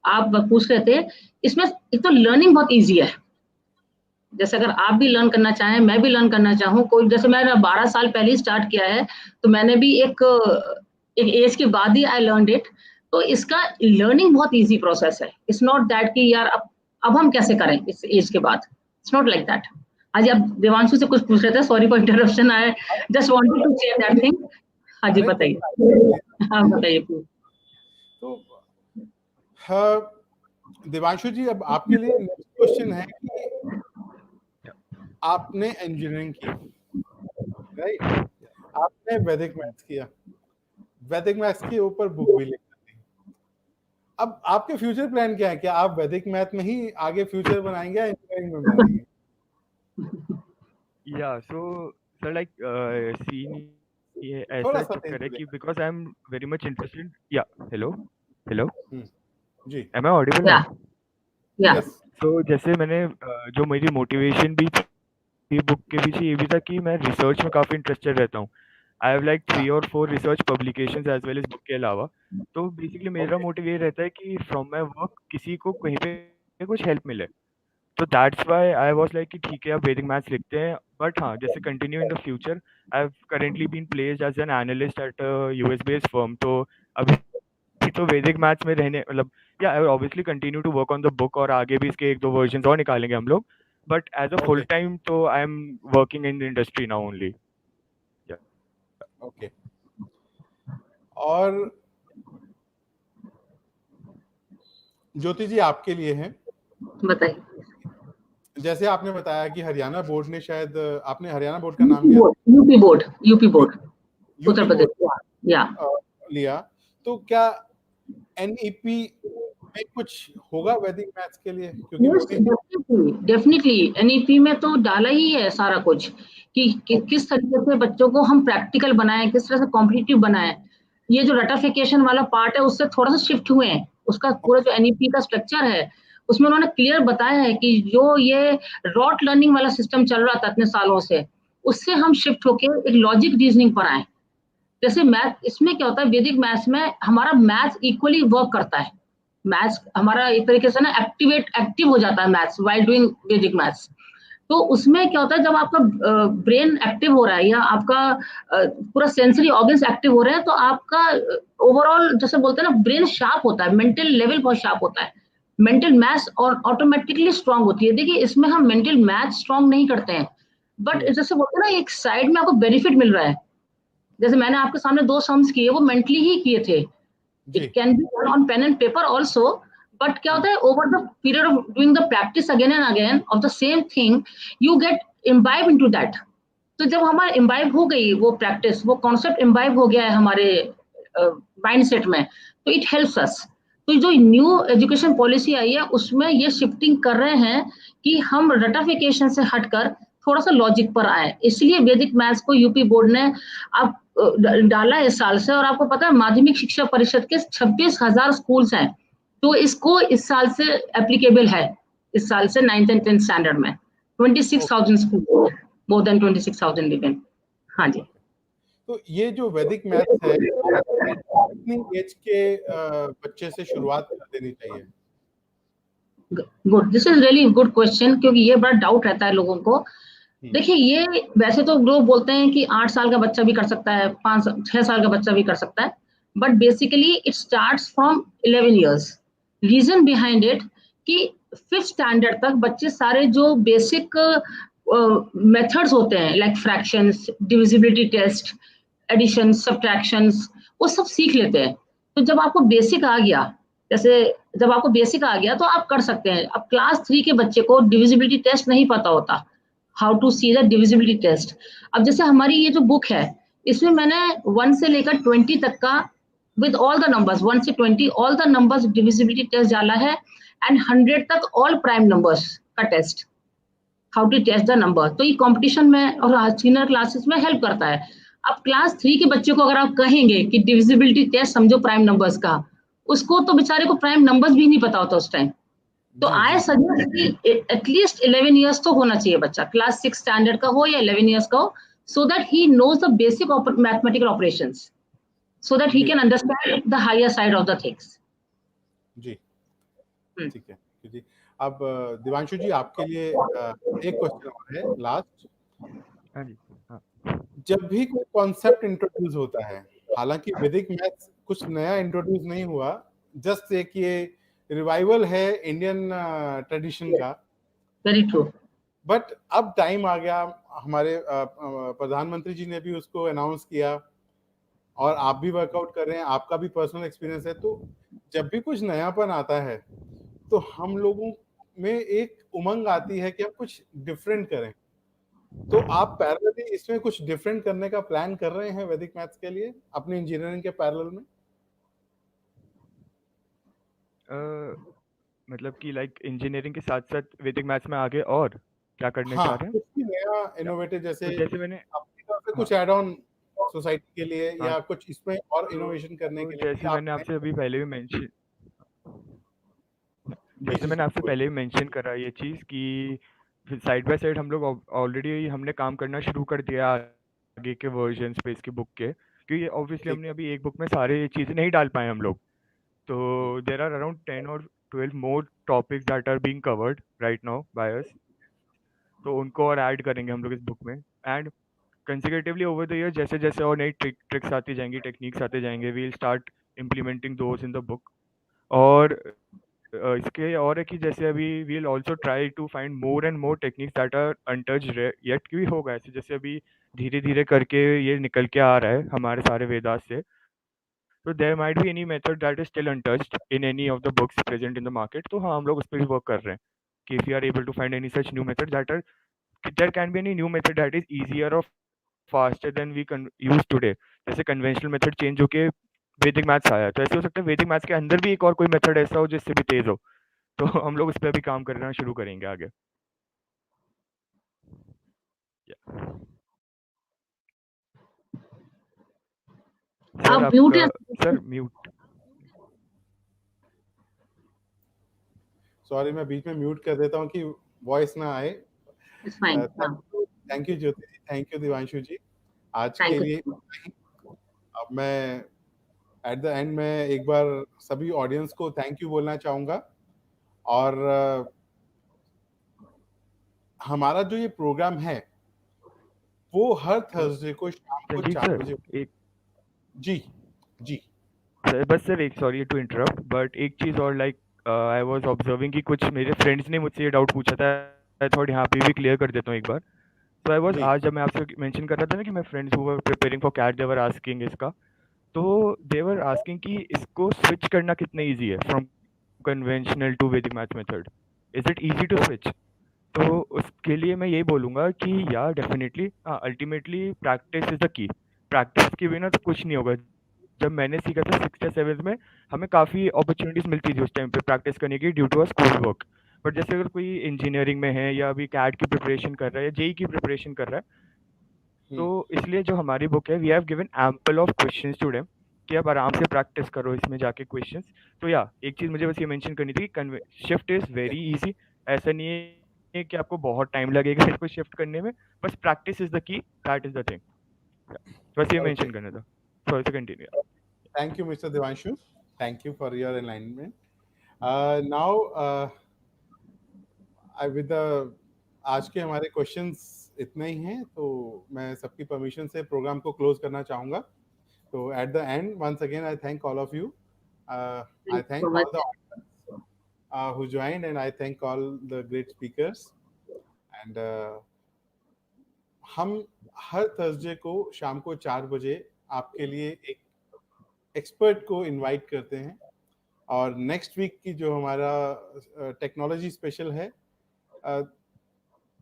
आप पूछ रहे थे, इसमें एक तो लर्निंग बहुत इजी है। जैसे अगर आप भी लर्न करना चाहें, मैं भी लर्न करना चाहूँ, कोई जैसे मैंने 12 साल पहले स्टार्ट किया है, तो मैंने भी एक एज के बाद ही आई लर्नड इट। तो इसका लर्निंग बहुत इजी प्रोसेस है। इट्स नॉट दैट कि यार अब हम कैसे करें इस एज के बाद, इट्स नॉट लाइक दैट। आज आप देवांशु से कुछ पूछ रहे थे, sorry for interruption, I just wanted to share that thing. हाँ जी अरे बताइए, हाँ बताइए प्लीज। तो हाँ, देवांशु जी, अब आपके लिए नेक्स्ट क्वेश्चन है कि आपने इंजीनियरिंग की, राइट, आपने वैदिक मैथ्स किया, वैदिक मैथ्स के ऊपर बुक भी लिखी थी। अब आपके फ्यूचर प्लान क्या है? क्या आप वैदिक मैथ में ही आगे फ्यूचर बनाएंगे या इंजीनियरिंग में बनाएंगे? Yeah, so like seeing as थोड़ा such सा तेज correct बोलिएगा। because I'm very much interested. Yeah, hello, जी, am I audible या now? या यस, So जैसे मैंने जो मेरी मोटिवेशन भी थी बुक के पीछे ये भी था कि मैं रिसर्च में काफ़ी इंटरेस्टेड रहता हूँ। आई हैव लाइक 3 और 4 research publications as well as book के अलावा। तो बेसिकली मेरा ओके, मोटिव ये रहता है कि फ्रॉम माय वर्क किसी को कहीं पे कुछ हेल्प मिले। तो that's why I was like कि ठीक है अब वैदिक मैथ्स लिखते हैं, बट हाँ जैसे continue in the future I have currently been placed as an analyst at US based firm. तो अभी तो वैदिक मैथ्स में रहने मतलब या I will obviously continue to work on the book और आगे भी इसके 1-2 वर्जन्स और निकालेंगे हम लोग, but as a full okay, time तो I am working in the industry now only. Okay. और ज्योति जी, आपके लिए है, बताइए। जैसे आपने बताया कि हरियाणा बोर्ड ने शायद, आपने हरियाणा बोर्ड का नाम लिया, यूपी बोर्ड, यूपी बोर्ड, उत्तर यूपी प्रदेश। बोर्ड या लिया, तो क्या एनईपी में कुछ होगा वैदिक मैथ्स के लिए? क्योंकि yes Modi ji, definitely definitely NEP में तो डाला ही है सारा कुछ कि किस तरीके से बच्चों को हम प्रैक्टिकल बनाएं, किस तरह से कॉम्पिटिटिव बनाएं। ये जो रटाफिकेशन वाला पार्ट है उससे थोड़ा सा शिफ्ट हुए हैं। उसका पूरा जो एनईपी का स्ट्रक्चर है उसमें उन्होंने क्लियर बताया है कि जो ये रॉट लर्निंग वाला सिस्टम चल रहा था इतने सालों से, उससे हम शिफ्ट होके एक लॉजिक रीजनिंग पर आए। जैसे मैथ, इसमें क्या होता है वैदिक मैथ्स में हमारा मैथ्स इक्वली वर्क करता है। मैथ्स हमारा एक तरीके से ना एक्टिव हो जाता है मैथ्स वाइल डूइंग वैदिक मैथ्स। तो उसमें क्या होता है जब आपका ब्रेन एक्टिव हो रहा है या आपका पूरा सेंसरी ऑर्गन्स एक्टिव हो रहे हैं तो आपका ओवरऑल जैसे बोलते हैं ना ब्रेन शार्प होता है, मेंटल लेवल बहुत शार्प होता है, मेंटल मैथ्स और ऑटोमेटिकली स्ट्रांग होती है। देखिए इसमें हम मेंटल मैथ स्ट्रांग नहीं करते हैं, बट जैसे बोलते हैं ना एक साइड में आपको बेनिफिट मिल रहा है। जैसे मैंने आपके सामने 2 सम्स किए, वो मेंटली ही किए थे। जी, it can be done on pen and paper also, but क्या होता है over the period of doing the practice again and again of the same thing you get imbibe into that. तो जब हमारा इम्बाइब हो गई वो प्रैक्टिस, वो कॉन्सेप्ट इम्बाइब हो गया है हमारे माइंड सेट में, तो इट हेल्प्स अस। तो जो न्यू एजुकेशन पॉलिसी आई है उसमें ये शिफ्टिंग कर रहे हैं कि हम रटाफिकेशन से हटकर थोड़ा सा लॉजिक पर आए। इसलिए वैदिक मैथ्स को यूपी बोर्ड ने अब डाला है इस साल से। और आपको पता है माध्यमिक शिक्षा परिषद के 26,000 स्कूल्स हैं, तो इसको इस साल से एप्लीकेबल है। इस साल से 9th and 10th स्टैंडर्ड में 26,000 स्कूल, मोर देन 26,000 इवन। हाँ जी। तो ये जो वैदिक मैथ्स है कितनी एज के बच्चे से शुरुआत कर देनी चाहिए? Good, this is really good question, क्योंकि ये बड़ा डाउट रहता है लोगों को। देखिए ये वैसे तो लोग बोलते हैं कि 8 साल का बच्चा भी कर सकता है, 6 साल का बच्चा भी कर सकता है, but basically it starts from 11 years. Reason behind it कि 5th स्टैंडर्ड तक बच्चे सारे जो बेसिक मेथड्स होते हैं like fractions, divisibility test, addition, subtractions, वो सब सीख लेते हैं। तो जब आपको बेसिक आ गया, जैसे जब आपको बेसिक आ गया तो आप कर सकते हैं। अब क्लास 3 के बच्चे को डिविजिबिलिटी टेस्ट नहीं पता होता, how to see the divisibility test. अब जैसे हमारी ये जो बुक है इसमें मैंने 1 से लेकर 20 तक का विद ऑल द नंबर्स, 1 से 20 all the numbers divisibility test डाला है, एंड 100 तक ऑल प्राइम नंबर्स का test, how to test the number. तो ये कंपटीशन में और सीनियर क्लासेस में हेल्प करता है। अब क्लास 3 के बच्चे को अगर आप कहेंगे कि डिविजिबिलिटी टेस्ट समझो प्राइम नंबर्स का, उसको तो बेचारे को प्राइम नंबर्स भी नहीं पता होता उस टाइम। तो आई सजेस्ट कि एटलीस्ट 11 इयर्स तो होना चाहिए बच्चा, क्लास 6 स्टैंडर्ड का हो या 11 इयर्स का हो, so that he knows the basic mathematical operations, so that he can understand the higher side of the things. जी, ठीक है जी। अब दिवांशु जी, आपके लिए एक क्वेश्चन और है लास्ट। हाँ जी, हाँ। जब भी कोई कॉन्सेप्ट इंट्रोड्यूस होता है, हालांकि वैदिक मैथ्स कुछ नया इंट्रोड्यूस नहीं हुआ, जस्ट एक ये रिवाइवल है इंडियन ट्रेडिशन का, वेरी ट्रू। बट अब टाइम आ गया, हमारे प्रधानमंत्री जी ने भी उसको अनाउंस किया और आप भी वर्कआउट कर रहे हैं, आपका भी पर्सनल एक्सपीरियंस है, तो जब भी कुछ नयापन आता है तो हम लोगों में एक उमंग आती है कि हम कुछ डिफरेंट करें। तो आप पैरेलली इसमें कुछ डिफरेंट करने का प्लान कर रहे हैं वैदिक मैथ्स के लिए अपनी इंजीनियरिंग के पैरेलल में? मतलब कि लाइक इंजीनियरिंग के साथ साथ वैदिक मैथ्स में आगे और क्या करने हाँ, चाह रहे हैं? कुछ भी नया इनोवेटिव, जैसे तो जैसे मैंने अपनी तरफ से हाँ कुछ ऐड ऑन सोसाइटी के लिए हाँ या कुछ इसमें और इनोवेशन करने तो के लिए कि जैसे मैंने आपने आपसे अभी पहले भी मेंशन जी जैसे जी मैंने जी आपसे बोलिए। पहले भी मेंशन करा ये चीज़ कि साइड बाय साइड हम लोग ऑलरेडी हमने काम करना शुरू कर दिया आगे के वर्जन पे इसकी बुक के, क्योंकि ऑब्वियसली ठीक हमने है। अभी एक बुक में सारे चीज़ें नहीं डाल पाए हम लोग। तो देर आर अराउंड 10 और 12 more topics that are being covered right now by us, तो उनको और ऐड करेंगे हम लोग इस बुक में। And consecutively over the year जैसे जैसे और नई ट्रिक्स आती जाएंगी, टेक्निक्स आते जाएंगे, we will start implementing those in the book. और इसके और है कि जैसे अभी we will also try to find more and more techniques that are untouched yet, क्योंकि होगा ऐसे जैसे अभी धीरे धीरे करके ये निकल के आ रहा है हमारे सारे वेदास से। तो there might be any method that is still untouched in any of the books present in the market, तो हाँ हम लोग उस पर भी वर्क कर रहे हैं कि if you are able to find any such new method that are, there can be any new method that is easier और faster than we use today. जैसे कन्वेंशनल मेथड चेंज होके वैदिक मैथ्स आया, तो ऐसे हो सकता है वैदिक मैथ्स के अंदर भी एक और कोई मेथड ऐसा हो जिससे भी तेज हो, तो हम लोग उस पर भी काम करना शुरू करेंगे आगे। सर आप म्यूट आपका है। Sir mute. सॉरी, मैं बीच में म्यूट कर देता हूँ कि वॉइस ना आए। It's fine. हाँ, thank you Jyoti ji, thank you Divanshu ji आज के थैंक लिए। यू। अब मैं एट द एंड में एक बार सभी ऑडियंस को थैंक यू बोलना चाहूँगा। और हमारा जो ये प्रोग्राम है वो हर थर्सडे को शाम को संजीव 4 सर बजे। एक जी जी सर बस सर एक सॉरी टू इंटरप्ट, बट एक चीज़ और लाइक आई वाज ऑब्जर्विंग कि कुछ मेरे फ्रेंड्स ने मुझसे ये डाउट पूछा था, आई थॉट यहाँ पे भी क्लियर कर देता हूँ एक बार। तो आई वाज जी आज जब मैं आपसे मेंशन कर रहा था ना कि मैं friends who were preparing for CAT they were asking इसका, तो दे वर आस्किंग कि इसको स्विच करना कितना ईजी है from conventional to Vedic math method, is it easy to switch? तो उसके लिए मैं यही बोलूँगा कि या डेफिनेटली हाँ, अल्टीमेटली प्रैक्टिस इज द की। प्रैक्टिस के बिना तो कुछ नहीं होगा। जब मैंने सीखा था 6th या 7th में, हमें काफ़ी अपॉर्चुनिटीज़ मिलती थी उस टाइम पे प्रैक्टिस करने की due to a school work. But जैसे अगर कोई इंजीनियरिंग में है या अभी कैट की प्रिपरेशन कर रहा है या जेई की प्रिपरेशन कर रहा है, तो इसलिए जो हमारी बुक है we have given ample of questions to them कि आप आराम से प्रैक्टिस करो इसमें जाके क्वेश्चंस। तो या एक चीज़ मुझे बस ये मेंशन करनी थी कि शिफ्ट इज़ वेरी इजी, ऐसा नहीं है कि आपको बहुत टाइम लगेगा इसको शिफ्ट करने में, बस practice is the key, that is the thing. बस ये मेंशन करना था। Sorry to continue. Thank you mister Divanshu, thank you for your alignment. Now with आज के हमारे क्वेश्चंस इतने ही हैं, तो मैं सबकी परमिशन से प्रोग्राम को क्लोज करना चाहूँगा। तो at the end once again I thank all of you, I thank so all much. The who joined, and I thank all the great speakers. And हम हर थर्सडे को शाम को 4 बजे आपके लिए एक एक्सपर्ट को इनवाइट करते हैं। और नेक्स्ट वीक की जो हमारा टेक्नोलॉजी स्पेशल है,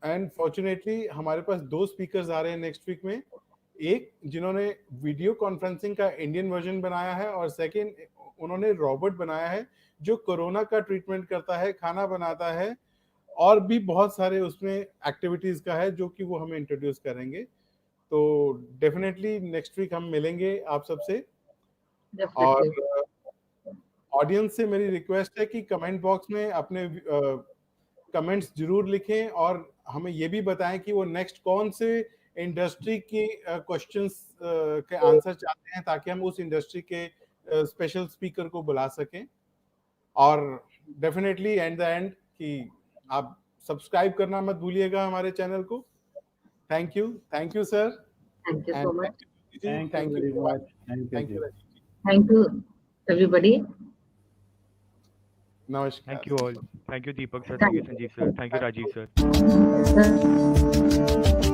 एंड फॉर्चुनेटली हमारे पास 2 स्पीकर्स आ रहे हैं नेक्स्ट वीक में। एक जिन्होंने वीडियो कॉन्फ्रेंसिंग का इंडियन वर्जन बनाया है, और सेकंड उन्होंने रोबोट बनाया है जो कोरोना का ट्रीटमेंट करता है, खाना बनाता है, और भी बहुत सारे उसमें एक्टिविटीज का है जो कि वो हमें इंट्रोड्यूस करेंगे। तो डेफिनेटली नेक्स्ट वीक हम मिलेंगे आप सबसे। और Definitely. ऑडियंस से मेरी रिक्वेस्ट है कि कमेंट बॉक्स में अपने कमेंट्स जरूर लिखें, और हमें ये भी बताएं कि वो नेक्स्ट कौन से इंडस्ट्री की क्वेश्चंस के आंसर चाहते हैं, ताकि हम उस इंडस्ट्री के स्पेशल स्पीकर को बुला सकें। और डेफिनेटली एट द एंड कि आप सब्सक्राइब करना मत भूलिएगा हमारे चैनल को। Thank you sir, Thank you so and much. Thank you very much. Thank you. Thank you, everybody. नमस्कार। Thank you all, thank you Deepak sir, Thank thank you Sanjeev sir, thank you Rajeev sir. you.